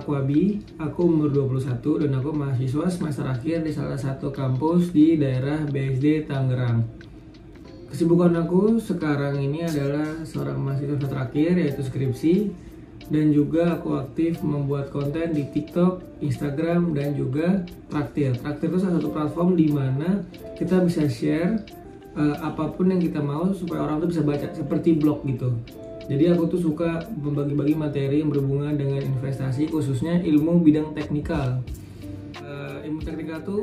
aku Abi, aku umur 21 dan aku mahasiswa semester akhir di salah satu kampus di daerah BSD Tangerang. Kesibukan aku sekarang ini adalah seorang mahasiswa semester akhir, yaitu skripsi, dan juga aku aktif membuat konten di TikTok, Instagram, dan juga Traktir. Traktir itu salah satu platform di mana kita bisa share apapun yang kita mau supaya orang tuh bisa baca, seperti blog gitu. Jadi aku tuh suka membagi-bagi materi yang berhubungan dengan investasi, khususnya ilmu bidang teknikal. Ilmu teknikal tuh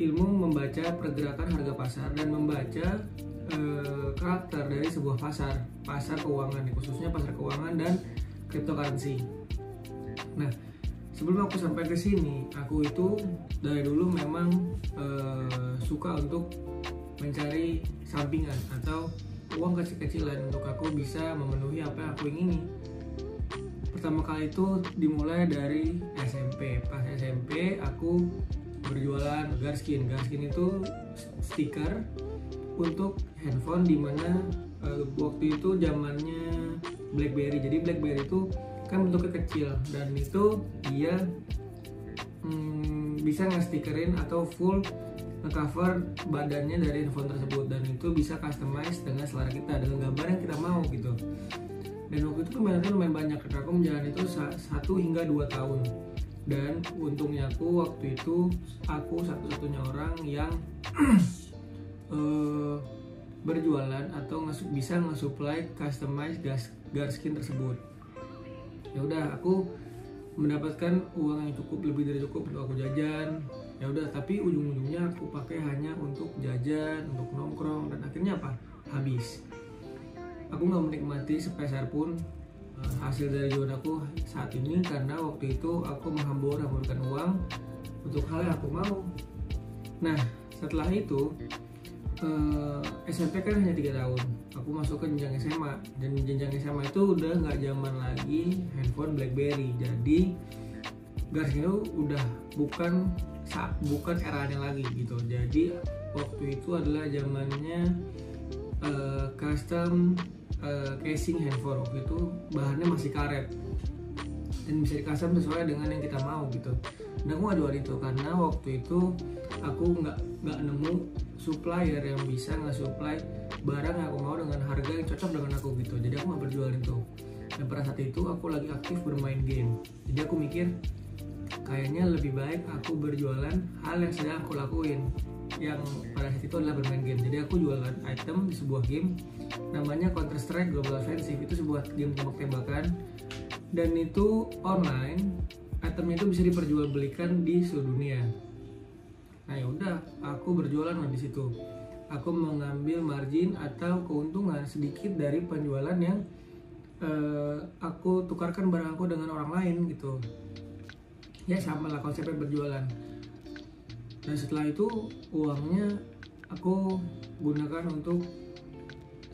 ilmu membaca pergerakan harga pasar dan membaca karakter dari sebuah pasar keuangan, khususnya pasar keuangan dan cryptocurrency. Nah, sebelum aku sampai ke sini, aku itu dari dulu memang suka untuk mencari sampingan atau uang kecil-kecilan untuk aku bisa memenuhi apa yang aku ingini. Pertama kali itu dimulai dari SMP. Pas SMP aku berjualan Garskin. Garskin itu stiker untuk handphone, dimana waktu itu zamannya BlackBerry. Jadi BlackBerry itu kan bentuknya kecil dan itu dia bisa nge-stikerin atau full nge-cover badannya dari handphone tersebut, dan itu bisa customize dengan selera kita, dengan gambar yang kita mau gitu. Dan waktu itu mainannya lumayan banyak, karena aku menjalani itu 1 hingga 2 tahun. Dan untungnya aku waktu itu aku satu-satunya orang yang berjualan atau bisa nge-supply customize Garskin tersebut. Ya udah, aku mendapatkan uang yang cukup, lebih dari cukup untuk aku jajan. Ya udah, tapi ujung-ujungnya aku pakai hanya untuk jajan, untuk nongkrong, dan akhirnya apa? Habis. Aku nggak menikmati sepeser pun hasil dari jualan aku saat ini, karena waktu itu aku menghambur-hamburkan uang untuk hal yang aku mau. Nah, setelah itu SMP kan hanya 3 tahun. Aku masuk ke jenjang SMA, dan jenjang SMA itu udah nggak zaman lagi handphone BlackBerry. Jadi Garskin itu udah bukan eranya lagi gitu. Jadi waktu itu adalah zamannya custom casing handphone. Waktu itu bahannya masih karet dan bisa di-custom sesuai dengan yang kita mau gitu. Dan aku gak jual itu karena waktu itu aku nggak nemu supplier yang bisa nge-supply barang yang aku mau dengan harga yang cocok dengan aku gitu. Jadi aku gak berjual itu. Dan pada saat itu aku lagi aktif bermain game. Jadi aku mikir kayaknya lebih baik aku berjualan hal yang sedang aku lakuin, yang pada saat itu adalah bermain game. Jadi aku jualan item di sebuah game namanya Counter Strike Global Offensive. Itu sebuah game tembak-tembakan dan itu online. Itemnya itu bisa diperjualbelikan di seluruh dunia. Nah ya udah, aku berjualan di situ. Aku mengambil margin atau keuntungan sedikit dari penjualan yang aku tukarkan barang aku dengan orang lain gitu. Ya sama lah konsepnya berjualan. Dan setelah itu uangnya aku gunakan untuk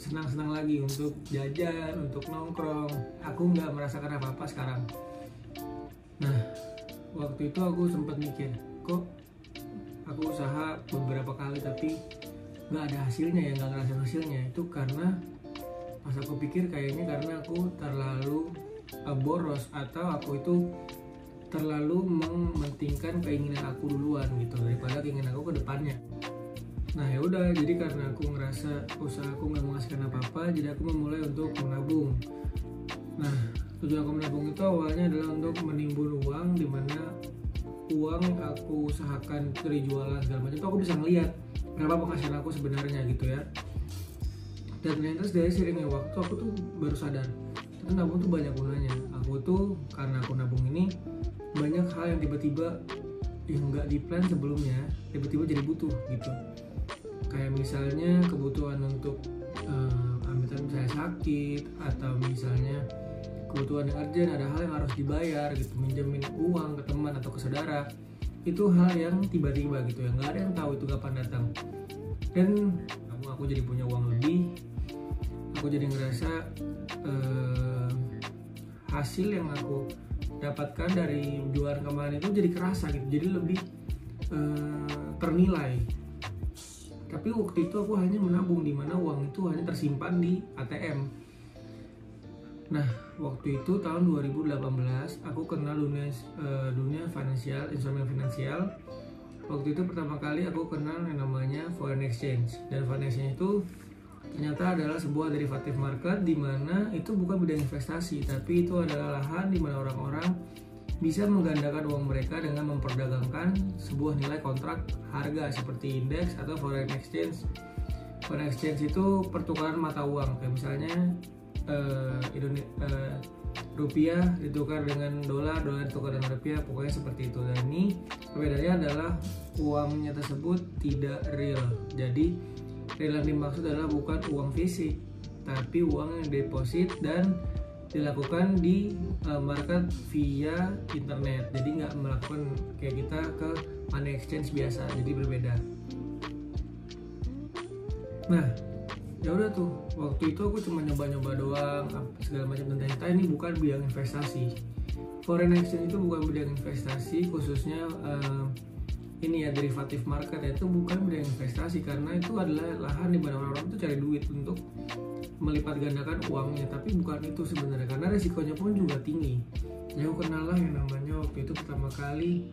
senang-senang lagi, untuk jajan, untuk nongkrong. Aku nggak merasakan apa-apa sekarang. Nah, waktu itu aku sempat mikir, kok aku usaha beberapa kali tapi nggak ada hasilnya ya, nggak ngerasain hasilnya. Itu karena pas aku pikir kayaknya karena aku terlalu boros, atau aku itu terlalu mementingkan keinginan aku duluan gitu daripada keinginan aku ke depannya. Nah ya udah, jadi karena aku ngerasa usaha aku nggak menghasilkan apa-apa, jadi aku memulai untuk menabung. Nah, tujuan aku menabung itu awalnya adalah untuk menimbun uang, dimana uang yang aku usahakan dari jualan segala macam itu aku bisa ngeliat berapa penghasilan aku sebenarnya gitu ya. Dan ternyata dari seiringnya waktu aku tuh baru sadar ternyata nabung tuh banyak gunanya. Aku tuh karena aku nabung ini banyak hal yang tiba-tiba yang nggak di plan sebelumnya tiba-tiba jadi butuh gitu. Kayak misalnya kebutuhan untuk misalnya sakit, atau misalnya kebutuhan yang urgent, ada hal yang harus dibayar gitu, minjemin uang ke teman atau ke saudara. Itu hal yang tiba-tiba gitu ya, nggak ada yang tahu itu kapan datang. Dan aku jadi punya uang lebih, aku jadi ngerasa hasil yang aku dapatkan dari jualan kemarin itu jadi kerasa gitu, jadi lebih ternilai. Tapi waktu itu aku hanya menabung, di mana uang itu hanya tersimpan di ATM. Nah, waktu itu tahun 2018 aku kenal dunia finansial, instrumen finansial. Waktu itu pertama kali aku kenal yang namanya foreign exchange. Dan foreign exchange itu ternyata adalah sebuah derivatif market di mana itu bukan bidang investasi, tapi itu adalah lahan di mana orang-orang bisa menggandakan uang mereka dengan memperdagangkan sebuah nilai kontrak harga seperti indeks atau foreign exchange. Foreign exchange itu pertukaran mata uang, kayak misalnya rupiah ditukar dengan dolar, dolar ditukar dengan rupiah, pokoknya seperti itu. Dan ini perbedaannya adalah uangnya tersebut tidak real. Jadi real yang dimaksud adalah bukan uang fisik, tapi uang yang deposit dan dilakukan di market via internet. Jadi nggak melakukan kayak kita ke money exchange biasa, jadi berbeda. Nah, ya udah tuh, waktu itu aku cuma nyoba-nyoba doang segala macam, dan ternyata ini bukan bidang investasi. Foreign exchange itu bukan bidang investasi, khususnya ini ya derivatif market, itu bukan bidang investasi karena itu adalah lahan di mana orang-orang itu cari duit untuk melipat gandakan uangnya, tapi bukan itu sebenarnya, karena resikonya pun juga tinggi. Ya aku kenal lah yang namanya waktu itu pertama kali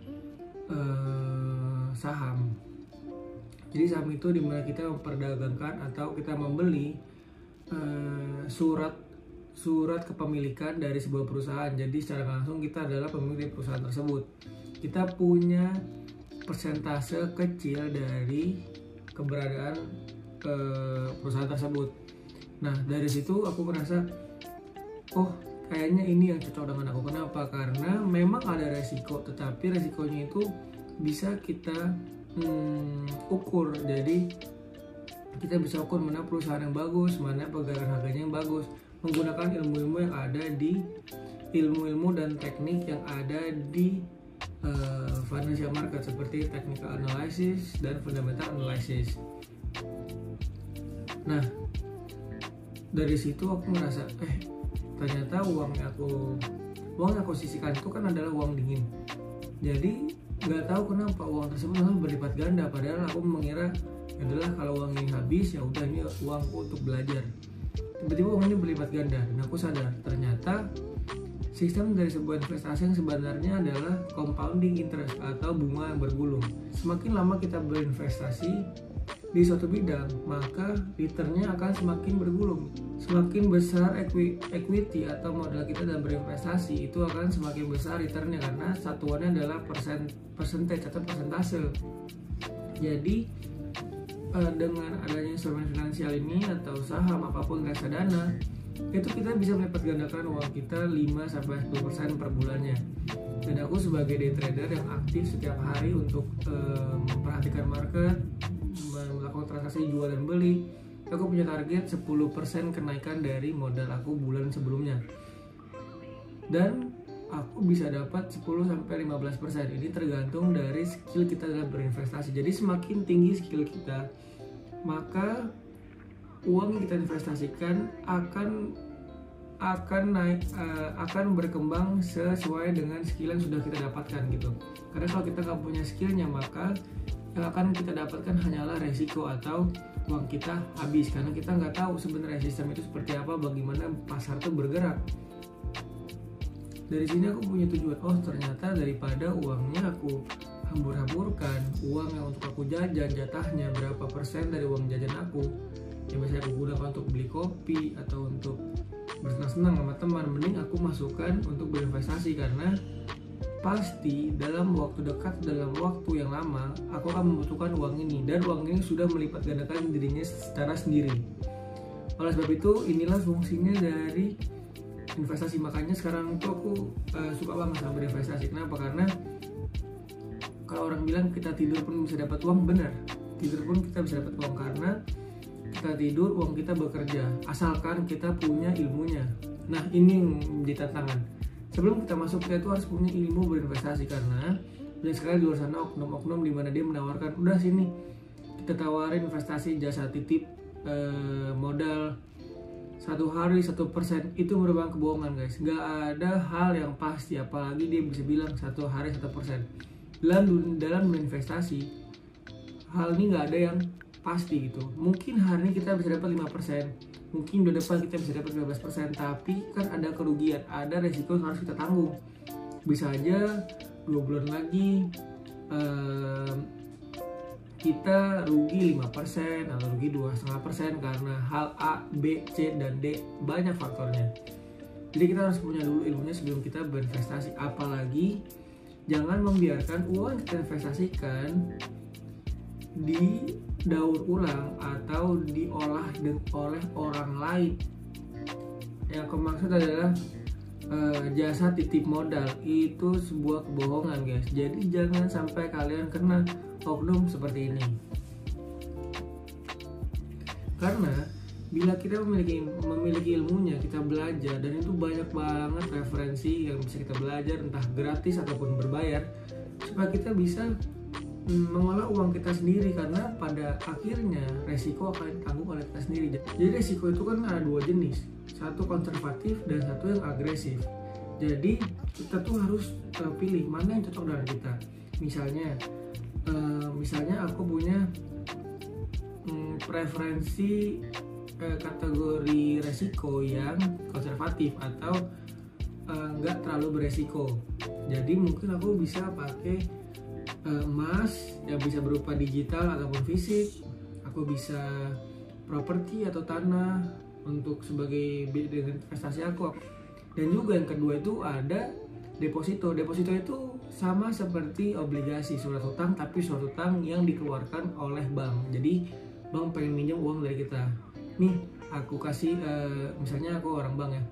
saham. Jadi saham itu dimana kita memperdagangkan atau kita membeli surat kepemilikan dari sebuah perusahaan. Jadi secara langsung kita adalah pemilik perusahaan tersebut. Kita punya persentase kecil dari keberadaan perusahaan tersebut. Nah, dari situ aku merasa, oh kayaknya ini yang cocok dengan aku. Kenapa? Karena memang ada resiko, tetapi resikonya itu bisa kita ukur. Jadi kita bisa ukur mana perusahaan yang bagus, mana pergerakan harganya yang bagus, menggunakan ilmu-ilmu yang ada di ilmu-ilmu dan teknik yang ada di financial market seperti technical analysis dan fundamental analysis. Nah, dari situ aku merasa ternyata uang yang aku sisihkan itu kan adalah uang dingin. Jadi nggak tahu kenapa uang tersebut langsung berlipat ganda, padahal aku mengira adalah kalau uang ini habis ya udah ini uangku untuk belajar. Tiba-tiba uang ini berlipat ganda dan aku sadar ternyata sistem dari sebuah investasi yang sebenarnya adalah compounding interest atau bunga yang bergulung. Semakin lama kita berinvestasi di suatu bidang, maka returnnya akan semakin bergulung. Semakin besar equity atau modal kita dalam berinvestasi, itu akan semakin besar returnnya karena satuannya adalah percentage atau persentase. Jadi dengan adanya instrumen finansial ini atau saham apapun reksadana, itu kita bisa melipat gandakan uang kita 5-10% per bulannya. Dan aku sebagai day trader yang aktif setiap hari untuk memperhatikan market, melakukan transaksi jual dan beli, aku punya target 10% kenaikan dari modal aku bulan sebelumnya. Dan aku bisa dapat 10-15%. Ini tergantung dari skill kita dalam berinvestasi. Jadi semakin tinggi skill kita, maka uang yang kita investasikan akan naik, akan berkembang sesuai dengan skill yang sudah kita dapatkan gitu. Karena kalau kita nggak punya skillnya, maka yang akan kita dapatkan hanyalah resiko atau uang kita habis, karena kita nggak tahu sebenarnya sistem itu seperti apa, bagaimana pasar itu bergerak. Dari sini aku punya tujuan, oh ternyata daripada uangnya aku hambur-hamburkan, uang yang untuk aku jajan jatahnya berapa persen dari uang jajan aku yang biasanya aku gunakan untuk beli kopi atau untuk bersenang-senang sama teman, mending aku masukkan untuk berinvestasi, karena pasti dalam waktu dekat, dalam waktu yang lama aku akan membutuhkan uang ini, dan uang ini sudah melipat gandakan dirinya secara sendiri. Oleh sebab itu inilah fungsinya dari investasi. Makanya sekarang itu aku suka banget sama berinvestasi. Kenapa? Karena kalau orang bilang kita tidur pun bisa dapat uang, benar, tidur pun kita bisa dapat uang, karena kita tidur uang kita bekerja asalkan kita punya ilmunya. Nah ini yang menjadi tantangan. Sebelum kita masuk, kita itu harus punya ilmu berinvestasi, karena banyak sekali di luar sana oknum-oknum di mana dia menawarkan, udah sini kita tawarin investasi jasa titip modal 1 hari 1%. Itu merupakan kebohongan guys. Gak ada hal yang pasti, apalagi dia bisa bilang 1 hari 1%. Dalam berinvestasi, hal ini gak ada yang pasti gitu. Mungkin hari ini kita bisa dapat 5%, mungkin minggu depan kita bisa dapat 15%, tapi kan ada kerugian, ada resiko yang harus kita tanggung. Bisa aja 2 bulan lagi kita rugi 5% atau rugi 2,5% karena hal A, B, C, dan D, banyak faktornya. Jadi kita harus punya dulu ilmunya sebelum kita berinvestasi. Apalagi jangan membiarkan uang yang kita investasikan didaur ulang atau diolah oleh orang lain. Yang aku maksud adalah jasa titip modal, itu sebuah kebohongan guys. Jadi jangan sampai kalian kena oknum seperti ini. Karena bila kita memiliki ilmunya, kita belajar, dan itu banyak banget referensi yang bisa kita belajar, entah gratis ataupun berbayar, supaya kita bisa mengolah uang kita sendiri. Karena pada akhirnya resiko akan ditanggung oleh kita sendiri. Jadi resiko itu kan ada 2 jenis, satu konservatif dan satu yang agresif. Jadi kita tuh harus pilih mana yang cocok dengan kita. Misalnya aku punya preferensi kategori resiko yang konservatif atau nggak terlalu beresiko. Jadi mungkin aku bisa pakai emas yang bisa berupa digital ataupun fisik. Aku bisa properti atau tanah untuk sebagai dengan investasi aku. Dan juga yang kedua itu ada deposito. Deposito itu sama seperti obligasi, surat hutang, tapi surat hutang yang dikeluarkan oleh bank. Jadi bank pengen minjem uang dari kita. Nih aku kasih, misalnya aku orang bank ya.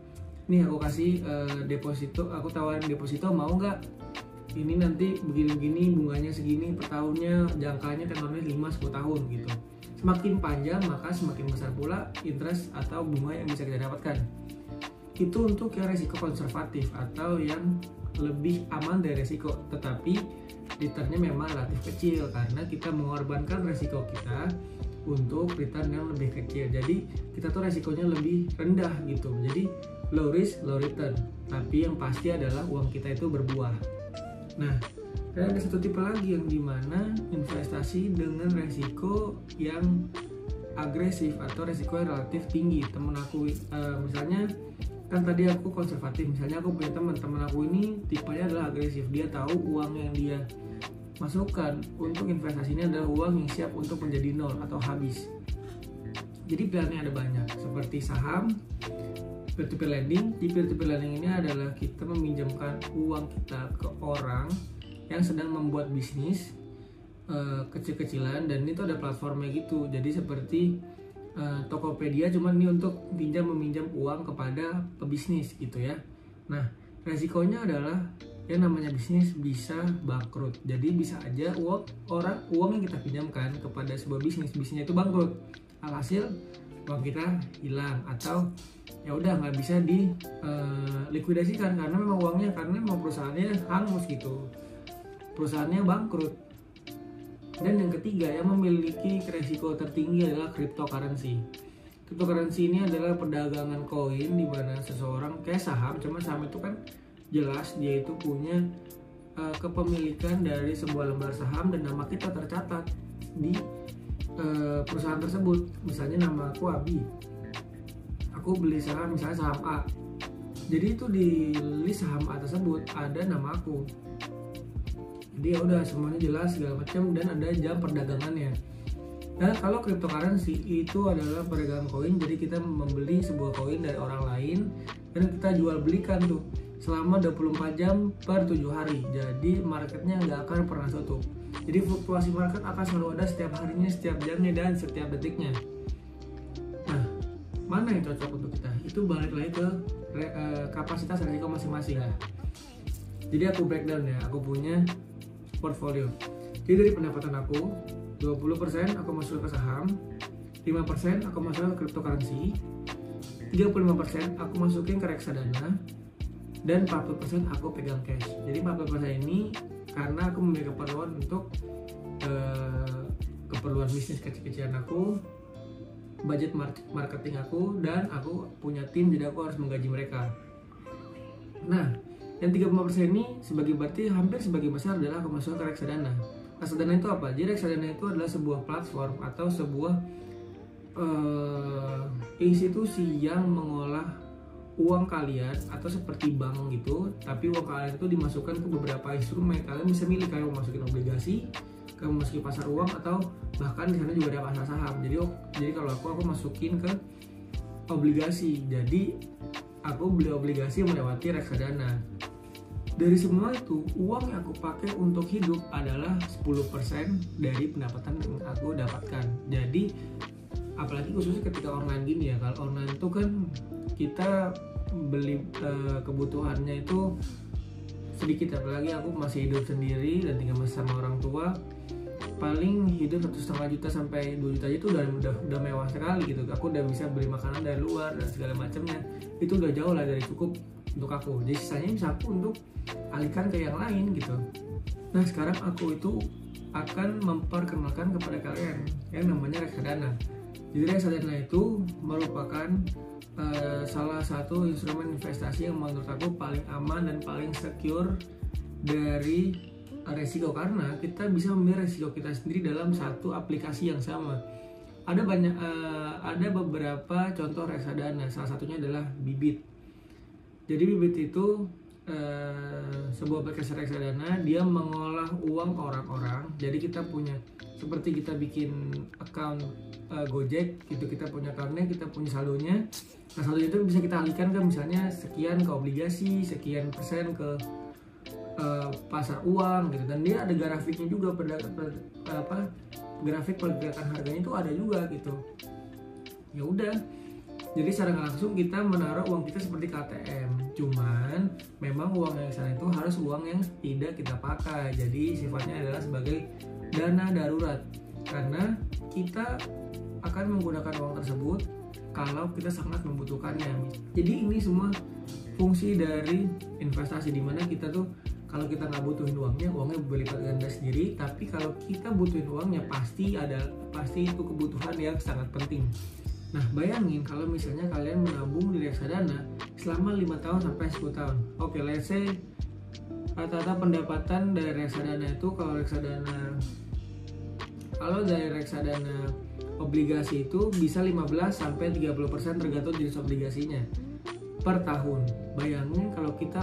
Nih aku kasih deposito, aku tawarin deposito, mau nggak? Ini nanti begini-begini, bunganya segini per tahunnya, jangkanya tenornya 5-10 tahun gitu. Semakin panjang maka semakin besar pula interest atau bunga yang bisa kita dapatkan. Itu untuk yang resiko konservatif atau yang lebih aman dari resiko, tetapi returnnya memang relatif kecil karena kita mengorbankan resiko kita untuk return yang lebih kecil. Jadi kita tuh resikonya lebih rendah gitu. Jadi low risk low return, tapi yang pasti adalah uang kita itu berbuah. Nah, dan ada satu tipe lagi yang dimana investasi dengan resiko yang agresif atau resiko yang relatif tinggi. Temen aku misalnya kan tadi aku konservatif, misalnya aku punya teman aku ini tipenya adalah agresif. Dia tahu uang yang dia masukkan untuk investasi ini adalah uang yang siap untuk menjadi nol atau habis. Jadi pilihannya ada banyak, seperti saham, peer-to-peer lending. Di peer-to-peer lending ini adalah kita meminjamkan uang kita ke orang yang sedang membuat bisnis kecil-kecilan, dan itu ada platformnya gitu. Jadi seperti Tokopedia, cuman ini untuk meminjam uang kepada pebisnis gitu ya. Nah, resikonya adalah yang namanya bisnis bisa bangkrut. Jadi bisa aja uang yang kita pinjamkan kepada sebuah bisnisnya itu bangkrut. Alhasil uang kita hilang atau ya udah nggak bisa dilikuidasikan karena memang perusahaannya hangus gitu. Perusahaannya bangkrut. Dan yang ketiga yang memiliki resiko tertinggi adalah cryptocurrency. Cryptocurrency ini adalah perdagangan koin di mana seseorang kayak saham, cuma saham itu kan jelas dia itu punya kepemilikan dari sebuah lembar saham dan nama kita tercatat di perusahaan tersebut. Misalnya nama aku Abi, aku beli saham misalnya saham A, jadi itu di list saham A tersebut ada nama aku. Jadi ya udah semuanya jelas segala macam dan ada jam perdagangannya. Nah, kalau cryptocurrency itu adalah perdagangan koin, jadi kita membeli sebuah koin dari orang lain dan kita jual belikan tuh selama 24 jam per 7 hari. Jadi marketnya nggak akan pernah tutup. Jadi fluktuasi market akan selalu ada setiap harinya, setiap jamnya, dan setiap detiknya. Nah, mana yang cocok untuk kita? Itu balik lagi ke kapasitas risiko masing-masing lah. Jadi aku breakdown ya, aku punya portfolio. Jadi dari pendapatan aku 20% aku masuk ke saham, 5% aku masuk ke cryptocurrency, 35% aku masukin ke reksadana, dan 40% aku pegang cash. Jadi 40% ini karena aku memiliki keperluan untuk keperluan bisnis kecil-kecilan aku, budget marketing aku, dan aku punya tim jadi aku harus menggaji mereka. Nah, yang 35% ini berarti hampir sebagian besar adalah aku masuk ke reksadana. Reksadana itu apa? Jadi reksadana itu adalah sebuah platform atau sebuah institusi yang mengolah uang kalian atau seperti bank gitu, tapi uang kalian itu dimasukkan ke beberapa instrumen. Kalian bisa milih, kalian mau masukin obligasi, kalian masukin pasar uang, atau bahkan di sana juga ada pasar saham. Jadi kalau aku masukin ke obligasi. Jadi aku beli obligasi melewati reksadana. Dari semua itu, uang yang aku pakai untuk hidup adalah 10% dari pendapatan yang aku dapatkan. Jadi apalagi khususnya ketika online gini ya, kalau online itu kan kita beli kebutuhannya itu sedikit, apalagi aku masih hidup sendiri dan tinggal sama orang tua. Paling hidup 1,5 juta sampai 2 juta itu udah mewah sekali gitu. Aku udah bisa beli makanan dari luar dan segala macamnya. Itu udah jauh lah dari cukup untuk aku. Jadi sisanya bisa aku untuk alihkan ke yang lain gitu. Nah sekarang aku itu akan memperkenalkan kepada kalian yang namanya reksadana. Jadi reksadana itu merupakan salah satu instrumen investasi yang menurut aku paling aman dan paling secure dari resiko, karena kita bisa memilih resiko kita sendiri dalam satu aplikasi yang sama. Ada beberapa contoh reksadana, salah satunya adalah Bibit. Jadi Bibit itu sebuah aplikasi reksadana, dia mengolah uang orang-orang. Jadi kita punya, seperti kita bikin account Gojek gitu, kita punya accountnya, kita punya saldonya. Nah saldo itu bisa kita alihkan ke misalnya sekian ke obligasi, sekian persen ke pasar uang gitu. Dan dia ada grafiknya juga, grafik pergerakan harganya itu ada juga gitu. Ya udah, jadi secara langsung kita menaruh uang kita seperti KTM. Cuman memang uang yang sana itu harus uang yang tidak kita pakai. Jadi sifatnya adalah sebagai dana darurat, karena kita akan menggunakan uang tersebut kalau kita sangat membutuhkannya. Jadi ini semua fungsi dari investasi, dimana kita tuh kalau kita nggak butuhin uangnya berlipat ganda sendiri. Tapi kalau kita butuhin uangnya pasti itu kebutuhan yang sangat penting. Nah bayangin kalau misalnya kalian menabung di reksadana selama 5 tahun sampai 10 tahun. Oke, let's say rata-rata pendapatan dari reksadana itu, kalau dari reksadana obligasi itu bisa 15-30% tergantung jenis obligasinya per tahun. Bayangin kalau kita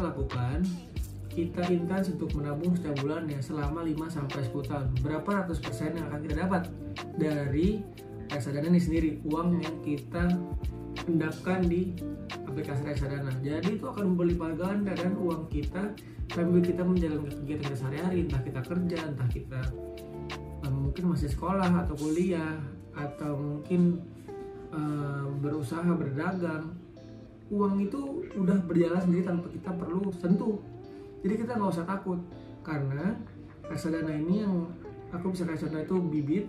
intens untuk menabung setiap bulan ya selama 5-10 tahun, berapa ratus persen yang akan kita dapat dari reksadana ini sendiri, uang yang kita endapkan di aplikasi reksadana. Jadi itu akan berlipat ganda kan uang kita sambil kita menjalankan kegiatan kita sehari-hari, entah kita kerja, entah kita mungkin masih sekolah atau kuliah, atau mungkin berusaha berdagang. Uang itu udah berjalan sendiri tanpa kita perlu sentuh. Jadi kita nggak usah takut, karena reksadana ini yang aku bisa reksadana itu Bibit,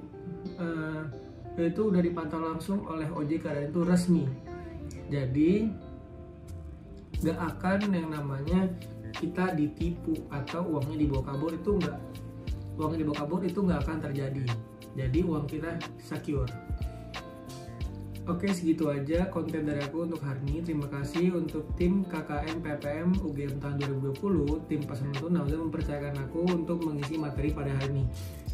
itu udah dipantau langsung oleh OJK dan itu resmi. Jadi nggak akan yang namanya kita ditipu atau uangnya dibawa kabur, itu nggak. Uangnya dibawa kabur itu nggak akan terjadi. Jadi uang kita secure. Oke, segitu aja konten dari aku untuk hari ini. Terima kasih untuk tim KKN PPM UGM tahun 2020, tim Pasangan Tuna sudah mempercayakan aku untuk mengisi materi pada hari ini.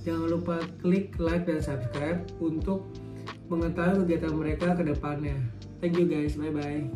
Jangan lupa klik like dan subscribe untuk mengetahui kegiatan mereka ke depannya. Thank you guys, bye bye.